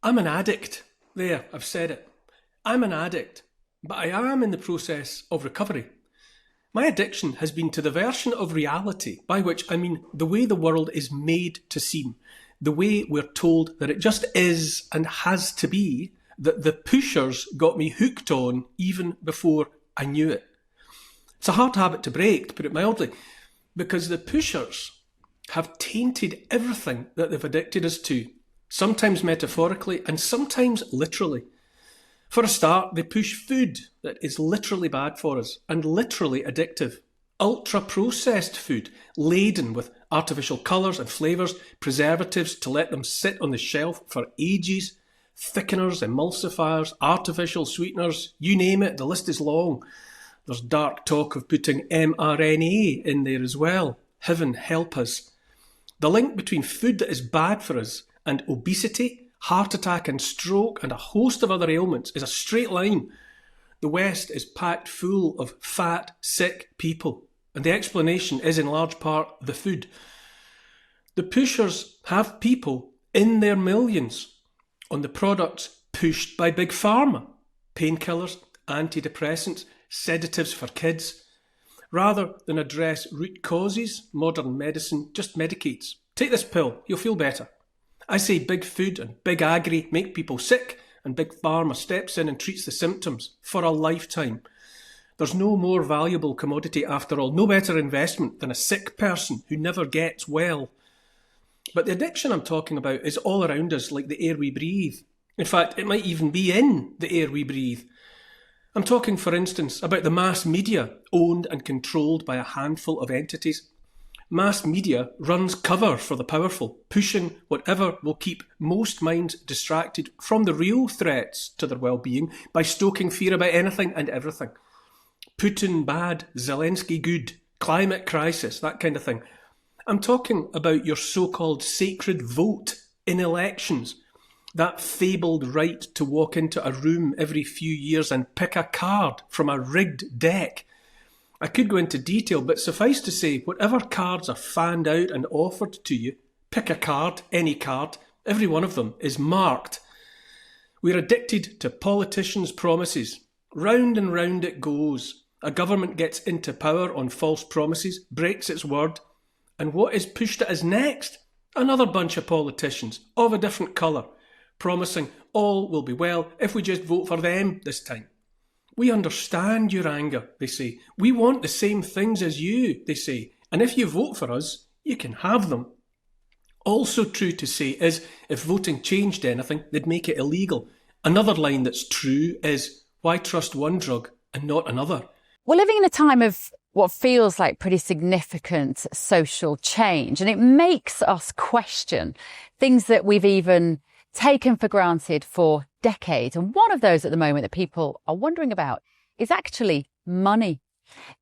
I'm an addict. There, I've said it. I'm an addict, but I am in the process of recovery. My addiction has been to the version of reality, by which I mean the way the world is made to seem, the way we're told that it just is and has to be, that the pushers got me hooked on even before I knew it. It's a hard habit to break, to put it mildly, because the pushers have tainted everything that they've addicted us to, sometimes metaphorically and sometimes literally. For a start, they push food that is literally bad for us and literally addictive. Ultra-processed food, laden with artificial colours and flavours, preservatives to let them sit on the shelf for ages, thickeners, emulsifiers, artificial sweeteners, you name it, the list is long. There's dark talk of putting mRNA in there as well. Heaven help us. The link between food that is bad for us and obesity, heart attack and stroke and a host of other ailments is a straight line. The West is packed full of fat, sick people, and the explanation is in large part the food. The pushers have people in their millions on the products pushed by Big Pharma, painkillers, antidepressants, sedatives for kids. Rather than address root causes, modern medicine just medicates. Take this pill, you'll feel better. I say big food and big agri make people sick, and Big Pharma steps in and treats the symptoms for a lifetime. There's no more valuable commodity after all, no better investment than a sick person who never gets well. But the addiction I'm talking about is all around us, like the air we breathe. In fact, it might even be in the air we breathe. I'm talking, for instance, about the mass media owned and controlled by a handful of entities. Mass media runs cover for the powerful, pushing whatever will keep most minds distracted from the real threats to their well-being by stoking fear about anything and everything. Putin bad, Zelensky good, climate crisis, that kind of thing. I'm talking about your so-called sacred vote in elections, that fabled right to walk into a room every few years and pick a card from a rigged deck. I could go into detail, but suffice to say, whatever cards are fanned out and offered to you, pick a card, any card, every one of them is marked. We're addicted to politicians' promises. Round and round it goes. A government gets into power on false promises, breaks its word, and what is pushed at us next? Another bunch of politicians, of a different colour, promising all will be well if we just vote for them this time. We understand your anger, they say. We want the same things as you, they say. And if you vote for us, you can have them. Also true to say is, if voting changed anything, they'd make it illegal. Another line that's true is, why trust one drug and not another? We're living in a time of what feels like pretty significant social change, and it makes us question things that we've even taken for granted for decades. And one of those at the moment that people are wondering about is actually money.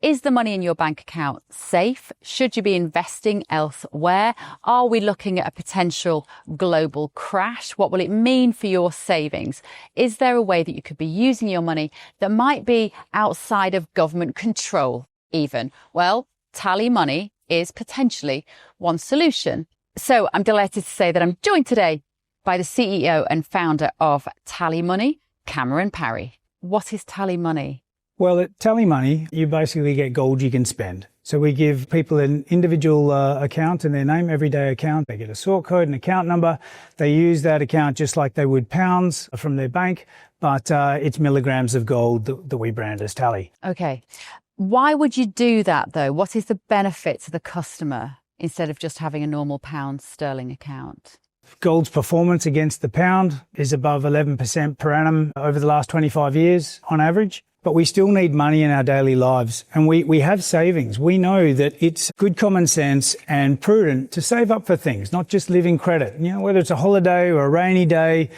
Is the money in your bank account safe? Should you be investing elsewhere? Are we looking at a potential global crash? What will it mean for your savings? Is there a way that you could be using your money that might be outside of government control even? Well, TallyMoney is potentially one solution. So I'm delighted to say that I'm joined today by the CEO and founder of TallyMoney, Cameron Parry. What is TallyMoney? Well, at TallyMoney, you basically get gold you can spend. So we give people an individual account in their name, everyday account. They get a sort code, an account number. They use that account just like they would pounds from their bank, but it's milligrams of gold that we brand as Tally. Okay. Why would you do that, though? What is the benefit to the customer instead of just having a normal pound sterling account? Gold's performance against the pound is above 11% per annum over the last 25 years on average. But we still need money in our daily lives, and we have savings. We know that it's good common sense and prudent to save up for things, not just living credit. You know, whether it's a holiday or a rainy day,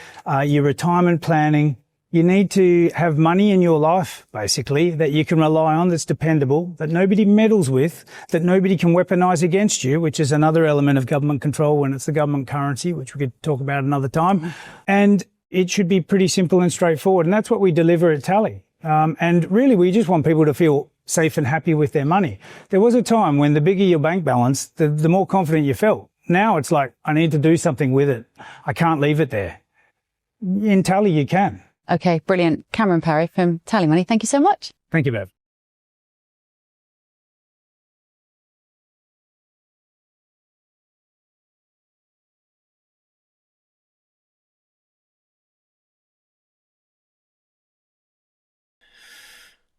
your retirement planning, you need to have money in your life, basically, that you can rely on, that's dependable, that nobody meddles with, that nobody can weaponise against you, which is another element of government control when it's the government currency, which we could talk about another time. And it should be pretty simple and straightforward, and that's what we deliver at Tally. And really, we just want people to feel safe and happy with their money. There was a time when the bigger your bank balance, the more confident you felt. Now it's like, I need to do something with it. I can't leave it there. In Tally, you can. Okay, brilliant. Cameron Parry from TallyMoney, thank you so much. Thank you, Bev.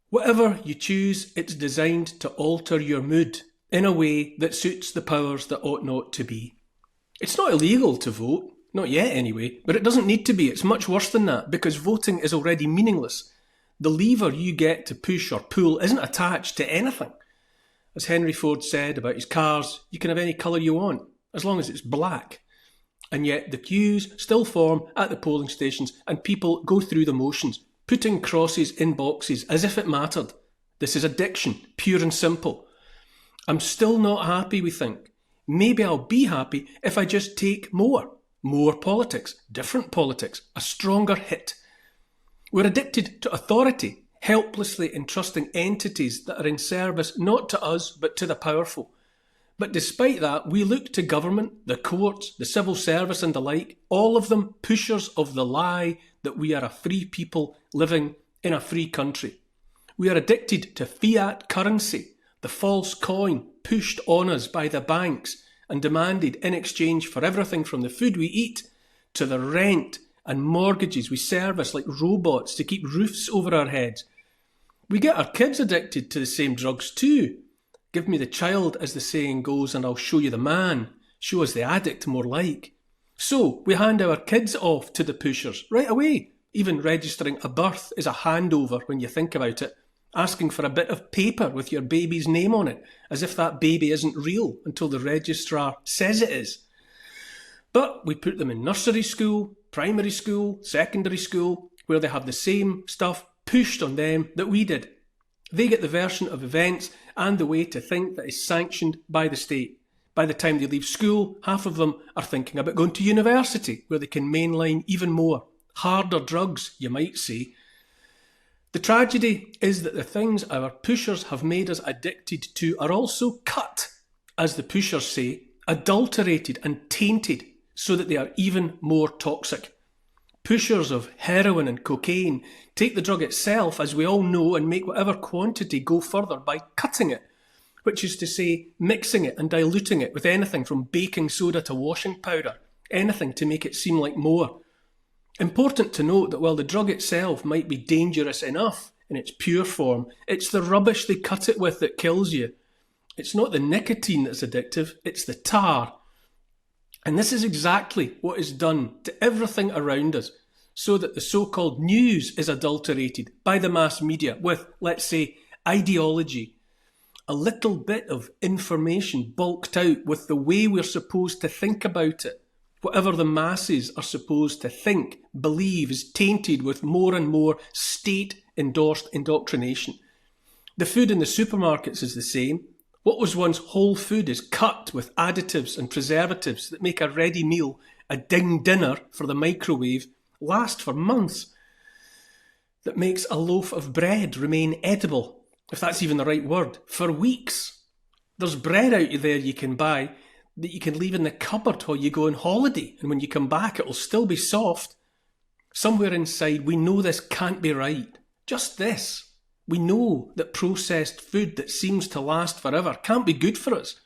Whatever you choose, it's designed to alter your mood in a way that suits the powers that ought not to be. It's not illegal to vote, not yet anyway, but it doesn't need to be. It's much worse than that, because voting is already meaningless. The lever you get to push or pull isn't attached to anything. As Henry Ford said about his cars, you can have any colour you want, as long as it's black. And yet the queues still form at the polling stations and people go through the motions, putting crosses in boxes as if it mattered. This is addiction, pure and simple. I'm still not happy, we think. Maybe I'll be happy if I just take more politics, different politics, a stronger hit. We're addicted to authority, helplessly entrusting entities that are in service not to us but to the powerful. But despite that, we look to government, the courts, the civil service and the like, all of them pushers of the lie that we are a free people living in a free country. We are addicted to fiat currency, the false coin pushed on us by the banks and demanded in exchange for everything from the food we eat to the rent and mortgages we service like robots to keep roofs over our heads. We get our kids addicted to the same drugs too. Give me the child, as the saying goes, and I'll show you the man. Show us the addict more like. So we hand our kids off to the pushers right away. Even registering a birth is a handover when you think about it. Asking for a bit of paper with your baby's name on it, as if that baby isn't real until the registrar says it is. But we put them in nursery school, primary school, secondary school, where they have the same stuff pushed on them that we did. They get the version of events and the way to think that is sanctioned by the state. By the time they leave school, half of them are thinking about going to university, where they can mainline even more. Harder drugs, you might say. The tragedy is that the things our pushers have made us addicted to are also cut, as the pushers say, adulterated and tainted, so that they are even more toxic. Pushers of heroin and cocaine take the drug itself, as we all know, and make whatever quantity go further by cutting it, which is to say mixing it and diluting it with anything from baking soda to washing powder, anything to make it seem like more. Important to note that while the drug itself might be dangerous enough in its pure form, it's the rubbish they cut it with that kills you. It's not the nicotine that's addictive, it's the tar. And this is exactly what is done to everything around us, so that the so-called news is adulterated by the mass media with, let's say, ideology. A little bit of information bulked out with the way we're supposed to think about it. Whatever the masses are supposed to think, believe, is tainted with more and more state-endorsed indoctrination. The food in the supermarkets is the same. What was once whole food is cut with additives and preservatives that make a ready meal, a ding dinner for the microwave, last for months. That makes a loaf of bread remain edible, if that's even the right word, for weeks. There's bread out there you can buy that you can leave in the cupboard while you go on holiday, and when you come back it'll still be soft. Somewhere inside we know this can't be right. Just this. We know that processed food that seems to last forever can't be good for us.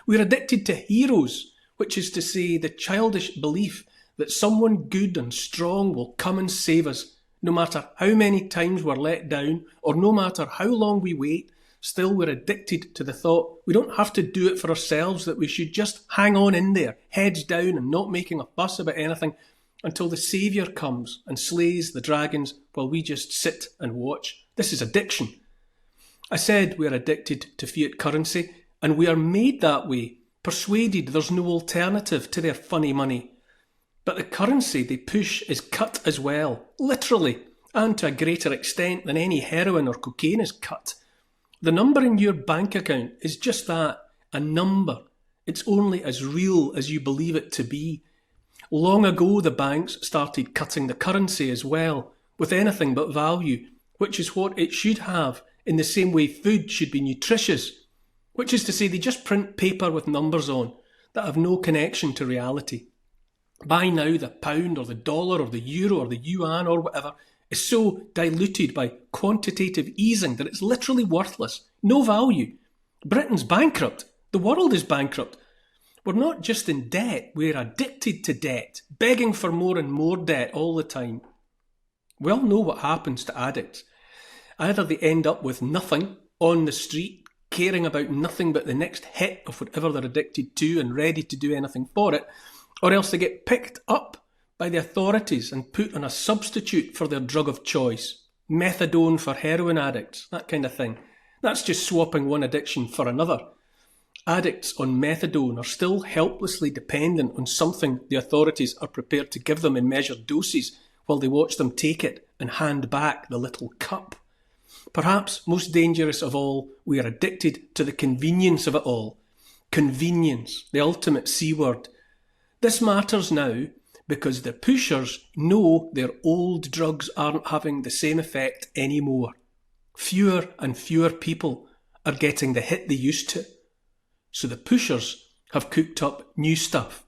We're addicted to heroes, which is to say the childish belief that someone good and strong will come and save us. No matter how many times we're let down, or no matter how long we wait, still we're addicted to the thought we don't have to do it for ourselves, that we should just hang on in there, heads down and not making a fuss about anything until the saviour comes and slays the dragons while we just sit and watch. This is addiction. I said we're addicted to fiat currency, and we are made that way, persuaded there's no alternative to their funny money. But the currency they push is cut as well, literally, and to a greater extent than any heroin or cocaine is cut. The number in your bank account is just that, a number. It's only as real as you believe it to be. Long ago the banks started cutting the currency as well, with anything but value, which is what it should have, in the same way food should be nutritious, which is to say they just print paper with numbers on that have no connection to reality. By now, the pound or the dollar or the euro or the yuan or whatever is so diluted by quantitative easing that it's literally worthless, no value. Britain's bankrupt. The world is bankrupt. We're not just in debt, we're addicted to debt, begging for more and more debt all the time. We all know what happens to addicts. Either they end up with nothing on the street, caring about nothing but the next hit of whatever they're addicted to and ready to do anything for it, or else they get picked up by the authorities and put on a substitute for their drug of choice. Methadone for heroin addicts, that kind of thing. That's just swapping one addiction for another. Addicts on methadone are still helplessly dependent on something the authorities are prepared to give them in measured doses while they watch them take it and hand back the little cup. Perhaps most dangerous of all, we are addicted to the convenience of it all. Convenience, the ultimate C word. This matters now because the pushers know their old drugs aren't having the same effect anymore. Fewer and fewer people are getting the hit they used to. So the pushers have cooked up new stuff.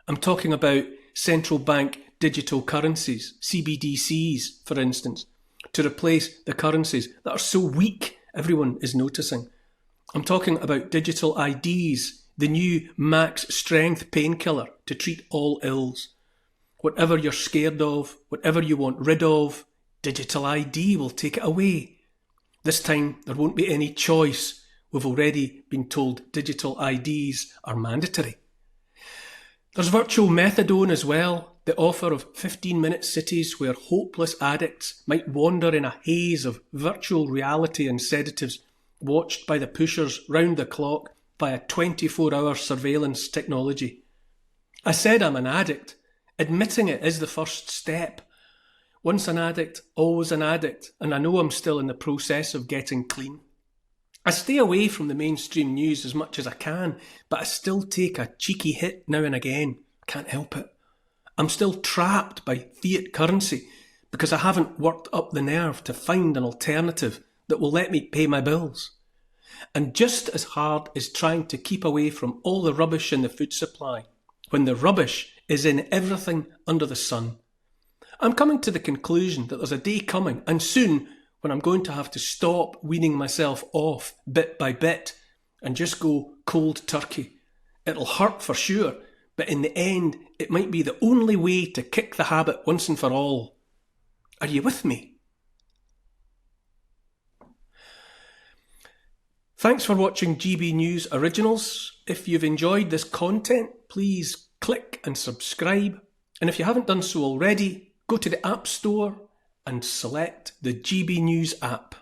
I'm talking about central bank digital currencies, CBDCs, for instance, to replace the currencies that are so weak everyone is noticing. I'm talking about digital IDs, the new max strength painkiller to treat all ills. Whatever you're scared of, whatever you want rid of, digital ID will take it away. This time there won't be any choice. We've already been told digital IDs are mandatory. There's virtual methadone as well, the offer of 15-minute cities where hopeless addicts might wander in a haze of virtual reality and sedatives, watched by the pushers round the clock by a 24-hour surveillance technology. I said I'm an addict. Admitting it is the first step. Once an addict, always an addict, and I know I'm still in the process of getting clean. I stay away from the mainstream news as much as I can, but I still take a cheeky hit now and again. Can't help it. I'm still trapped by fiat currency because I haven't worked up the nerve to find an alternative that will let me pay my bills. And just as hard is trying to keep away from all the rubbish in the food supply, when the rubbish is in everything under the sun. I'm coming to the conclusion that there's a day coming, and soon, when I'm going to have to stop weaning myself off bit by bit and just go cold turkey. It'll hurt for sure, but in the end, it might be the only way to kick the habit once and for all. Are you with me? Thanks for watching GB News Originals. If you've enjoyed this content, please click and subscribe. And if you haven't done so already, go to the App Store and select the GB News app.